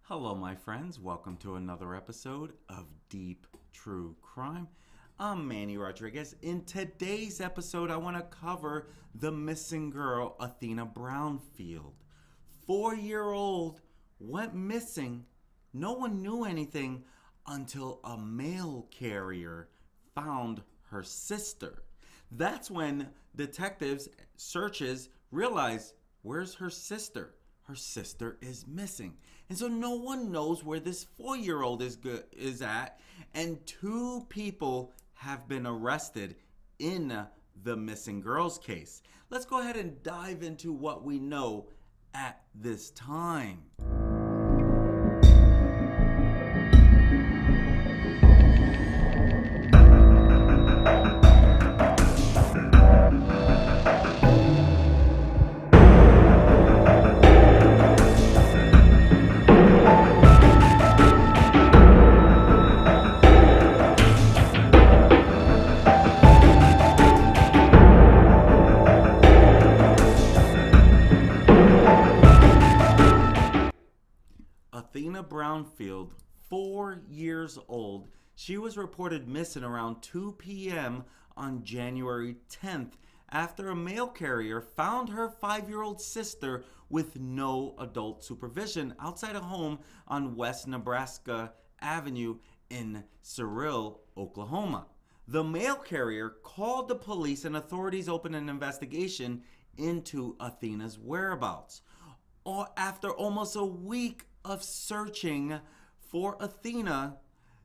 Hello, my friends. Welcome to another episode of Deep True Crime. I'm Manny Rodriguez. In today's episode, I want to cover the missing girl, Athena Brownfield. 4-year-old went missing. No one knew anything until a mail carrier found her sister. That's when detectives, searches, realize, where's her sister? Her sister is missing. And so no one knows where this 4-year-old is at. And 2 people have been arrested in the missing girls case. Let's go ahead and dive into what we know at this time. Athena Brownfield, 4 years old, she was reported missing around 2 p.m. on January 10th after a mail carrier found her 5-year-old sister with no adult supervision outside a home on West Nebraska Avenue in Cyril, Oklahoma. The mail carrier called the police and authorities opened an investigation into Athena's whereabouts. After almost a week of searching for Athena,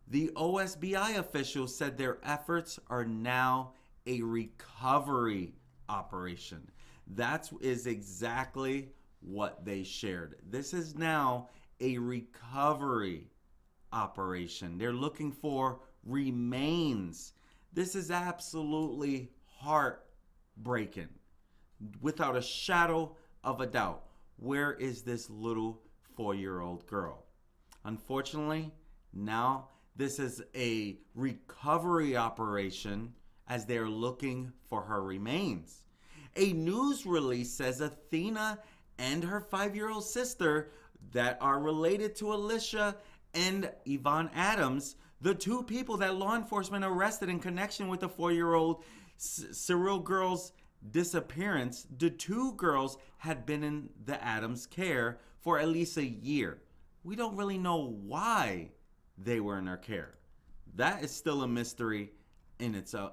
the OSBI officials said their efforts are now a recovery operation. That is exactly what they shared. This is now a recovery operation. They're looking for remains. This is absolutely heartbreaking. Without a shadow of a doubt, where is this little 4-year-old girl? Unfortunately, now this is a recovery operation as they're looking for her remains. A news release says Athena and her 5-year-old sister that are related to Alicia and Yvonne Adams, the 2 people that law enforcement arrested in connection with the 4-year-old Cyril girl's disappearance. The 2 girls had been in the Adams' care for at least a year. We don't really know why they were in her care. That is still a mystery in itself.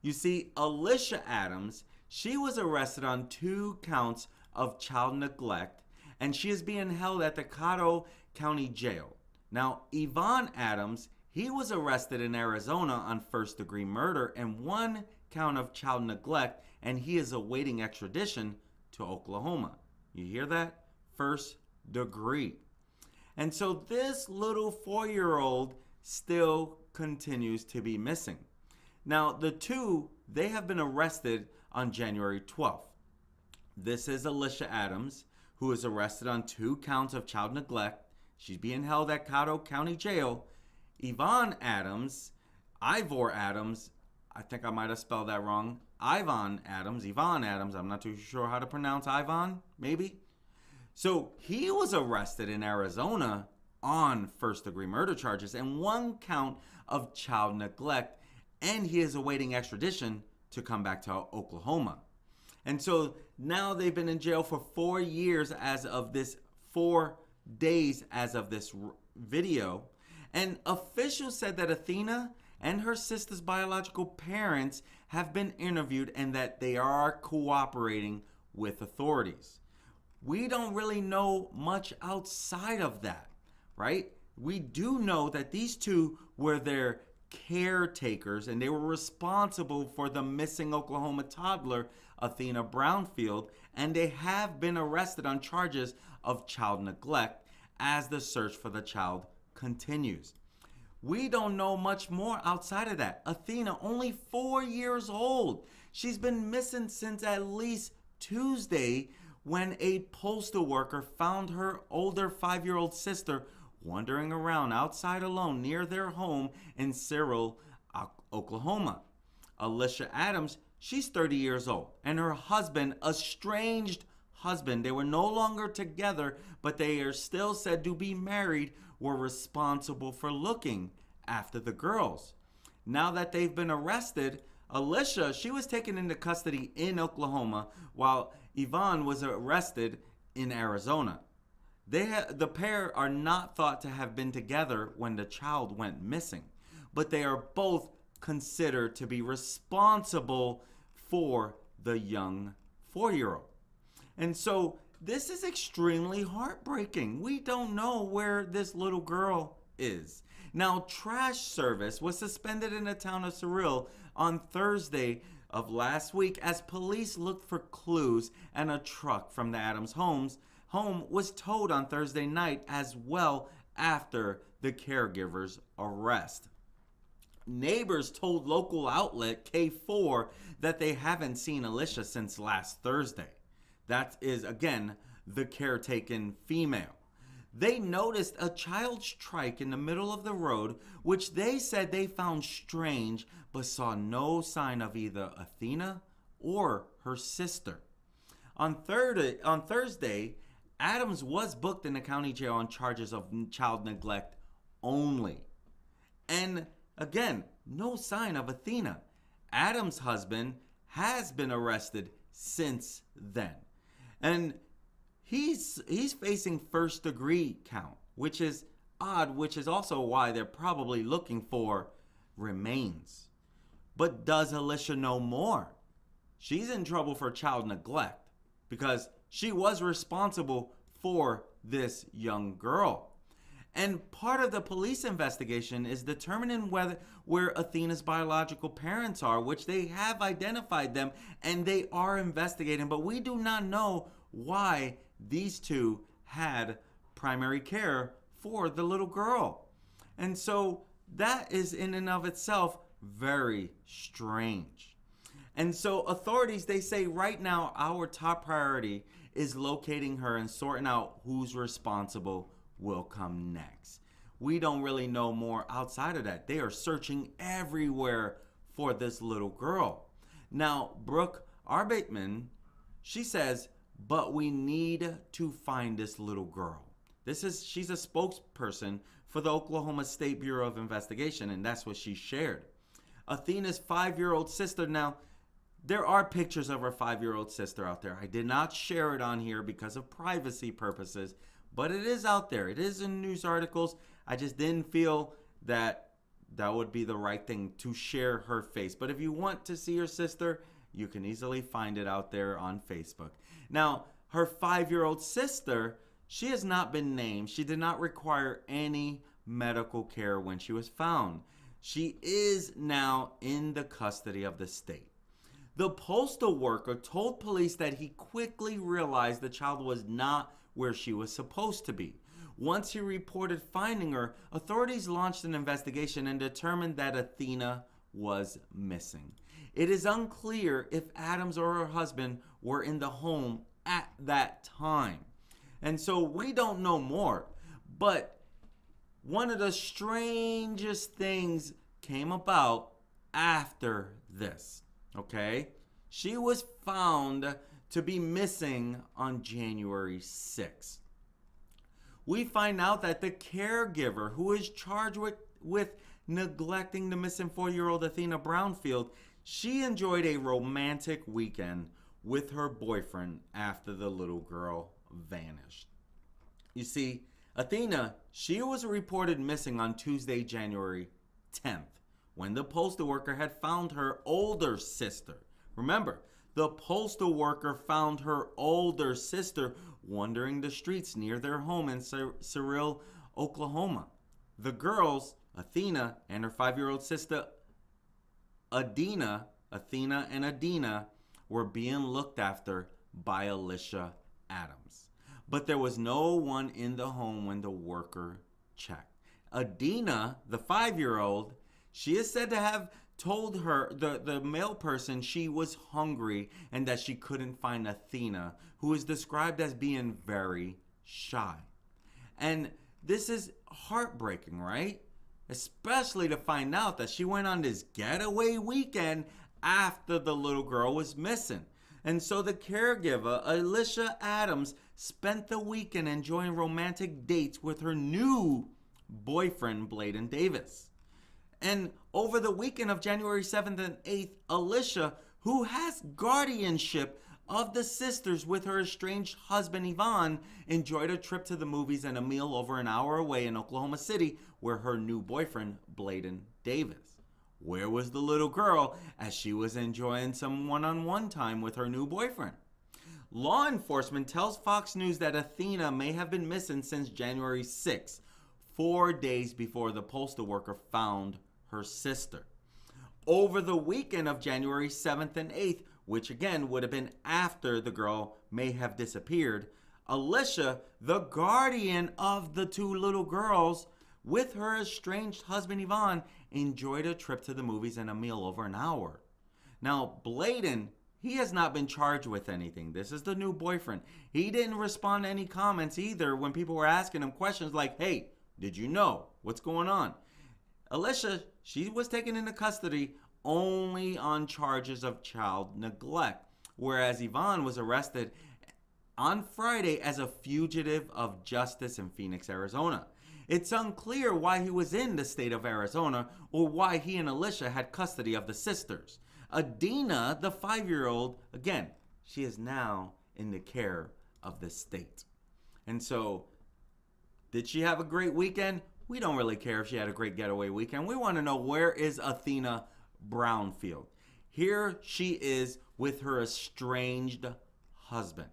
You see, Alicia Adams, she was arrested on 2 counts of child neglect, and she is being held at the Caddo County Jail. Now, Yvonne Adams, he was arrested in Arizona on first-degree murder and 1 count of child neglect, and he is awaiting extradition to Oklahoma. You hear that? First degree. And so this little 4-year-old still continues to be missing. Now, the 2, they have been arrested on January 12th. This is Alicia Adams, who is arrested on 2 counts of child neglect. She's being held at Caddo County Jail. Yvonne Adams, Ivor Adams, I think I might have spelled that wrong. Yvonne Adams, I'm not too sure how to pronounce Yvonne, maybe. So he was arrested in Arizona on first-degree murder charges and 1 count of child neglect, and he is awaiting extradition to come back to Oklahoma. And so now they've been in jail for 4 years as of this 4 days as of this video. And officials said that Athena and her sister's biological parents have been interviewed and that they are cooperating with authorities. We don't really know much outside of that, right? We do know that these 2 were their caretakers and they were responsible for the missing Oklahoma toddler, Athena Brownfield, and they have been arrested on charges of child neglect as the search for the child continues. We don't know much more outside of that. Athena, only 4 years old. She's been missing since at least Tuesday when a postal worker found her older 5-year-old sister wandering around outside alone near their home in Cyril, Oklahoma. Alicia Adams, she's 30 years old, and her husband, estranged husband, they were no longer together, but they are still said to be married, were responsible for looking after the girls. Now that they've been arrested, Alicia, she was taken into custody in Oklahoma, while Yvonne was arrested in Arizona. The pair are not thought to have been together when the child went missing, but they are both considered to be responsible for the young 4-year-old. And so this is extremely heartbreaking. We don't know where this little girl is. Now, trash service was suspended in the town of Cyril on Thursday of last week as police looked for clues, and a truck from the Adams home was towed on Thursday night as well after the caregiver's arrest. Neighbors told local outlet K4 that they haven't seen Alicia since last Thursday. That is, again, the caretaken female. They noticed a child's trike in the middle of the road, which they said they found strange, but saw no sign of either Athena or her sister. On Thursday, Adams was booked in the county jail on charges of child neglect only. And again, no sign of Athena. Adams' husband has been arrested since then. And he's facing first-degree count, which is odd, which is also why they're probably looking for remains. But does Alicia know more? She's in trouble for child neglect because she was responsible for this young girl. And part of the police investigation is determining where Athena's biological parents are, which they have identified them and they are investigating, but we do not know why these two had primary care for the little girl. And so that is in and of itself very strange. And so authorities, they say right now our top priority is locating her and sorting out who's responsible will come next. We don't really know more outside of that. They are searching everywhere for this little girl. Now, Brooke Arbeitman, she says, but we need to find this little girl. She's a spokesperson for the Oklahoma State Bureau of Investigation, and that's what she shared. Athena's 5-year-old sister, now, there are pictures of her 5-year-old sister out there. I did not share it on here because of privacy purposes, but it is out there. It is in news articles. I just didn't feel that that would be the right thing to share her face. But if you want to see her sister, you can easily find it out there on Facebook. Now, her 5-year-old sister, she has not been named. She did not require any medical care when she was found. She is now in the custody of the state. The postal worker told police that he quickly realized the child was not where she was supposed to be. Once he reported finding her, authorities launched an investigation and determined that Athena was missing. It is unclear if Adams or her husband were in the home at that time. And so we don't know more. But one of the strangest things came about after this. Okay? She was found to be missing on January 6th. We find out that the caregiver who is charged with neglecting the missing 4-year-old Athena Brownfield, she enjoyed a romantic weekend with her boyfriend after the little girl vanished. You see, Athena, she was reported missing on Tuesday, January 10th, when the postal worker had found her older sister. Remember, the postal worker found her older sister wandering the streets near their home in Cyril, Oklahoma. The girls, Athena and her 5-year-old sister, Adina, Athena and Adina, were being looked after by Alicia Adams. But there was no one in the home when the worker checked. Adina, the 5-year-old, she is said to have told her, the male person, she was hungry and that she couldn't find Athena, who is described as being very shy. And this is heartbreaking, right? Especially to find out that she went on this getaway weekend after the little girl was missing. And so the caregiver, Alicia Adams, spent the weekend enjoying romantic dates with her new boyfriend, Bladen Davis. And over the weekend of January 7th and 8th, Alicia, who has guardianship of the sisters with her estranged husband Yvonne, enjoyed a trip to the movies and a meal over an hour away in Oklahoma City with her new boyfriend, Bladen Davis. Where was the little girl as she was enjoying some one-on-one time with her new boyfriend? Law enforcement tells Fox News that Athena may have been missing since January 6th, 4 days before the postal worker found her sister. Over the weekend of January 7th and 8th, which again would have been after the girl may have disappeared, Alicia, the guardian of the two little girls, with her estranged husband Yvonne, enjoyed a trip to the movies and a meal over an hour. Now, Bladen, he has not been charged with anything. This is the new boyfriend. He didn't respond to any comments either when people were asking him questions like, hey, did you know? What's going on? Alicia, she was taken into custody only on charges of child neglect, whereas Yvonne was arrested on Friday as a fugitive of justice in Phoenix, Arizona. It's unclear why he was in the state of Arizona or why he and Alicia had custody of the sisters. Adina, the 5-year-old, again, she is now in the care of the state. And so, did she have a great weekend? We don't really care if she had a great getaway weekend. We want to know, where is Athena Brownfield? Here she is with her estranged husband.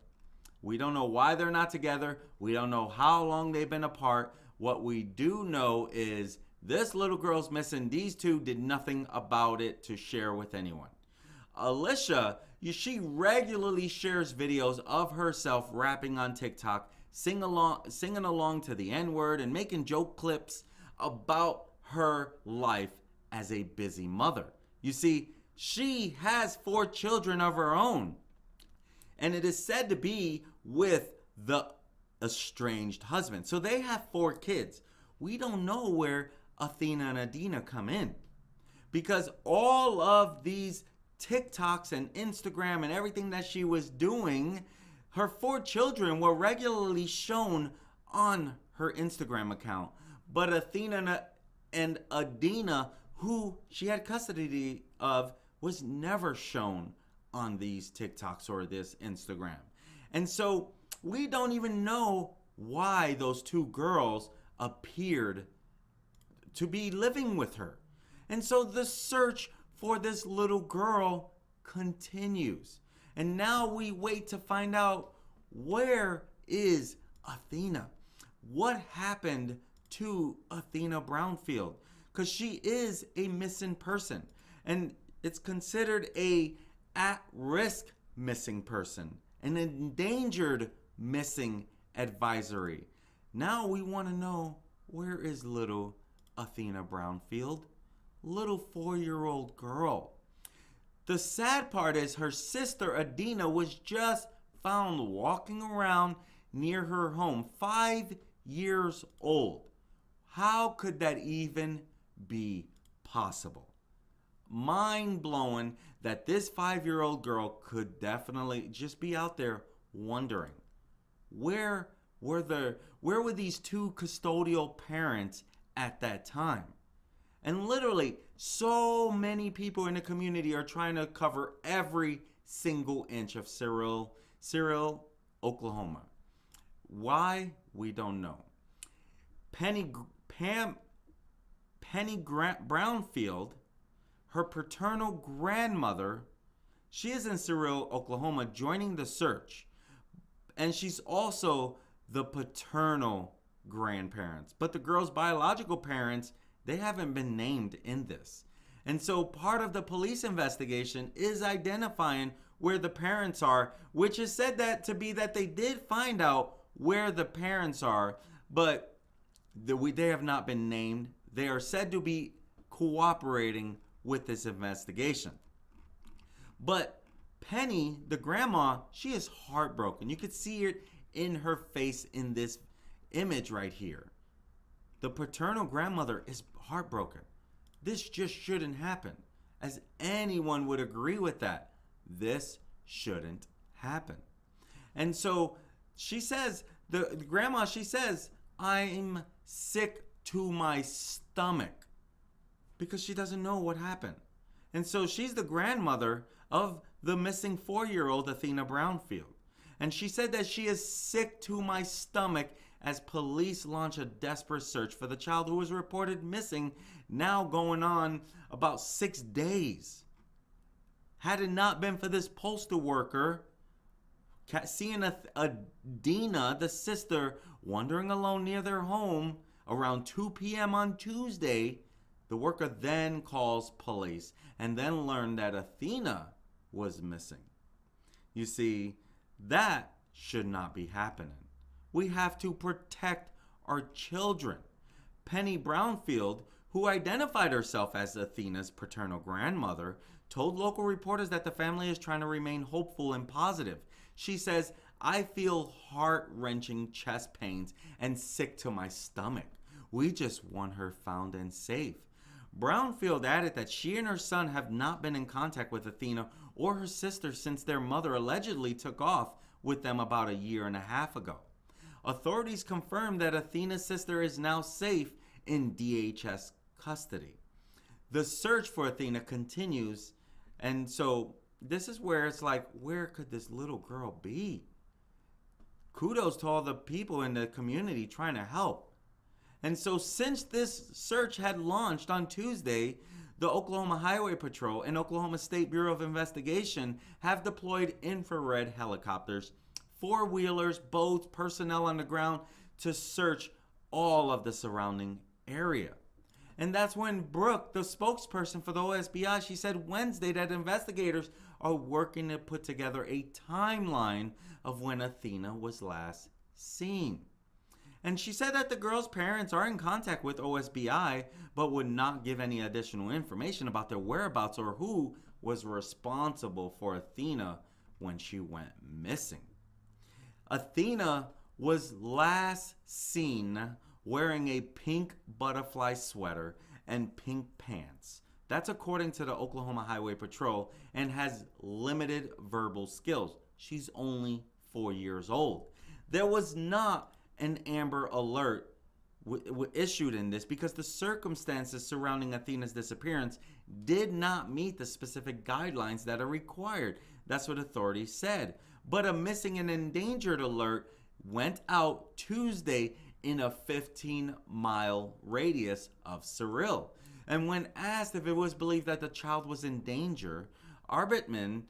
We don't know why they're not together. We don't know how long they've been apart. What we do know is this little girl's missing. These two did nothing about it to share with anyone. Alicia, she regularly shares videos of herself rapping on TikTok, singing along to the N-word and making joke clips about her life as a busy mother. You see, she has 4 children of her own, and it is said to be with the estranged husband. So they have 4 kids. We don't know where Athena and Adina come in, because all of these TikToks and Instagram and everything that she was doing, her 4 children were regularly shown on her Instagram account. But Athena and Adina, who she had custody of, was never shown on these TikToks or this Instagram. And so we don't even know why those 2 girls appeared to be living with her. And so the search for this little girl continues. And now we wait to find out, where is Athena? What happened to Athena Brownfield? Because she is a missing person, and it's considered a at-risk missing person, an endangered missing advisory. Now we want to know, where is little Athena Brownfield? Little 4-year-old girl. The sad part is her sister Adina was just found walking around near her home, 5 years old. How could that even be possible? Mind-blowing that this 5-year-old girl could definitely just be out there wondering, where were these 2 custodial parents at that time? And literally, so many people in the community are trying to cover every single inch of Cyril, Oklahoma. Why? We don't know. Penny Brownfield, her paternal grandmother, she is in Cyril, Oklahoma, joining the search. And she's also the paternal grandparents. But the girl's biological parents, they haven't been named in this. And so part of the police investigation is identifying where the parents are, which is said that to be that they did find out where the parents are, but they have not been named. They are said to be cooperating with this investigation. But Penny, the grandma, she is heartbroken. You could see it in her face in this image right here. The paternal grandmother is heartbroken. This just shouldn't happen, as anyone would agree with that. This shouldn't happen. And so she says, the grandma, she says, I'm sick to my stomach, because she doesn't know what happened. And so she's the grandmother of the missing 4-year-old Athena Brownfield. And she said that she is sick to my stomach as police launch a desperate search for the child who was reported missing, now going on about 6 days. Had it not been for this postal worker seeing Adina, the sister, wandering alone near their home around 2 p.m. on Tuesday, the worker then calls police and then learned that Athena was missing. You see, that should not be happening. We have to protect our children. Penny Brownfield, who identified herself as Athena's paternal grandmother, told local reporters that the family is trying to remain hopeful and positive. She says, I feel heart-wrenching chest pains and sick to my stomach. We just want her found and safe. Brownfield added that she and her son have not been in contact with Athena or her sister since their mother allegedly took off with them about a year and a half ago. Authorities confirmed that Athena's sister is now safe in DHS custody. The search for Athena continues, and so this is where it's like, where could this little girl be? Kudos to all the people in the community trying to help. And so since this search had launched on Tuesday, the Oklahoma Highway Patrol and Oklahoma State Bureau of Investigation have deployed infrared helicopters, four-wheelers, boats, personnel on the ground to search all of the surrounding area. And that's when Brooke, the spokesperson for the OSBI, she said Wednesday that investigators are working to put together a timeline of when Athena was last seen. And she said that the girl's parents are in contact with OSBI, but would not give any additional information about their whereabouts or who was responsible for Athena when she went missing. Athena was last seen wearing a pink butterfly sweater and pink pants. That's according to the Oklahoma Highway Patrol, and has limited verbal skills. She's only 4 years old. There was not an Amber Alert issued in this because the circumstances surrounding Athena's disappearance did not meet the specific guidelines that are required. That's what authorities said. But a missing and endangered alert went out Tuesday in a 15-mile radius of Cyril. And when asked if it was believed that the child was in danger, Arbitman,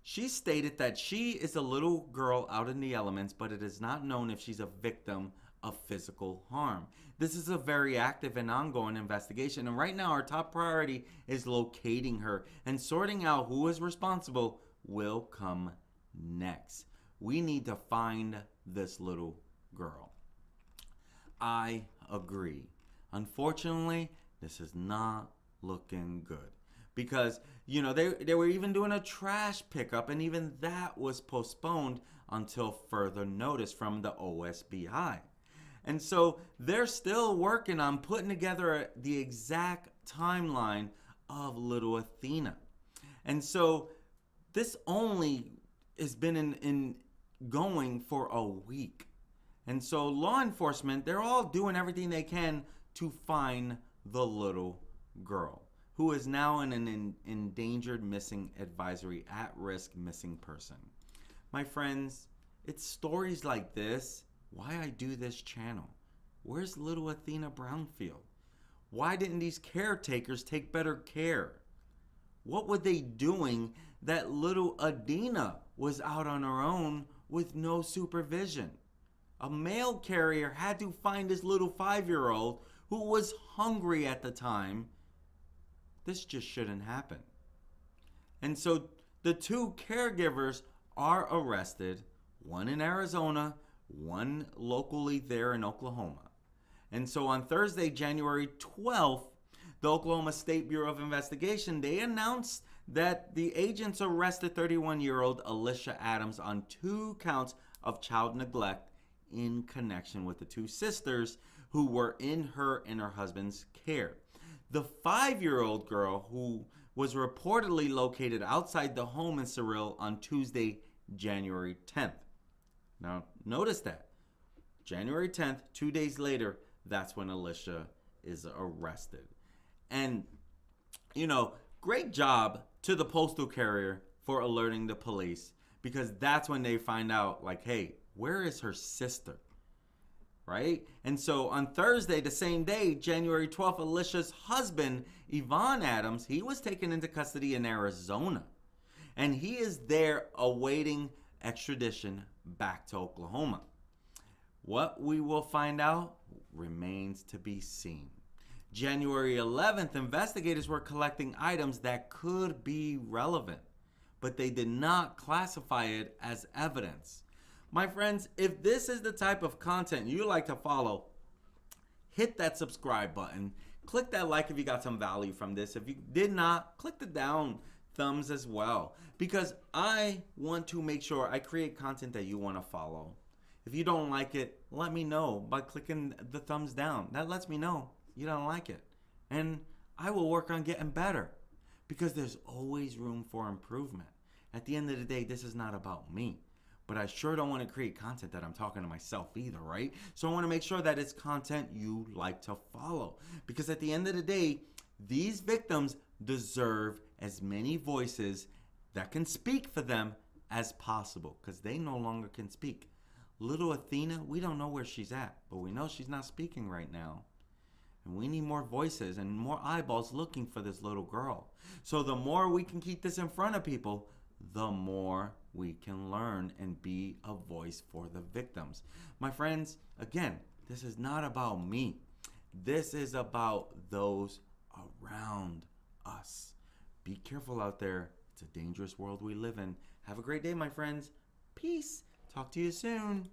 she stated that she is a little girl out in the elements, but it is not known if she's a victim of physical harm. This is a very active and ongoing investigation, and right now our top priority is locating her, and sorting out who is responsible will come next. We need to find this little girl. I agree. Unfortunately, this is not looking good. Because, you know, they were even doing a trash pickup, and even that was postponed until further notice from the OSBI. And so they're still working on putting together the exact timeline of little Athena. And so this only has been in going for a week. And so law enforcement, they're all doing everything they can to find the little girl, who is now in an endangered missing advisory, at-risk missing person. My friends, it's stories like this why I do this channel. Where's little Athena Brownfield? Why didn't these caretakers take better care? What were they doing that little Adina was out on her own with no supervision? A mail carrier had to find this little 5-year-old who was hungry at the time. This just shouldn't happen. And so the 2 caregivers are arrested, one in Arizona, one locally there in Oklahoma. And so on Thursday, January 12th, the Oklahoma State Bureau of Investigation, they announced that the agents arrested 31-year-old Alicia Adams on 2 counts of child neglect in connection with the 2 sisters who were in her and her husband's care. The 5-year-old girl who was reportedly located outside the home in Cyril on Tuesday, January 10th. Now, notice that. January 10th, 2 days later, that's when Alicia is arrested. And, great job to the postal carrier for alerting the police, because that's when they find out, like, hey, where is her sister? Right? And so on Thursday, the same day, January 12th, Alicia's husband, Yvonne Adams, he was taken into custody in Arizona. And he is there awaiting extradition back to Oklahoma. What we will find out remains to be seen. January 11th, investigators were collecting items that could be relevant, but they did not classify it as evidence. My friends, if this is the type of content you like to follow, hit that subscribe button. Click that like if you got some value from this. If you did not, click the down thumbs as well, because I want to make sure I create content that you want to follow. If you don't like it, let me know by clicking the thumbs down. That lets me know you don't like it. And I will work on getting better, because there's always room for improvement. At the end of the day, this is not about me. But I sure don't want to create content that I'm talking to myself either, right? So I want to make sure that it's content you like to follow. Because at the end of the day, these victims deserve as many voices that can speak for them as possible, because they no longer can speak. Little Athena, we don't know where she's at, but we know she's not speaking right now. And we need more voices and more eyeballs looking for this little girl. So the more we can keep this in front of people, the more we can learn and be a voice for the victims. My friends, again, this is not about me. This is about those around us. Be careful out there. It's a dangerous world we live in. Have a great day, my friends. Peace. Talk to you soon.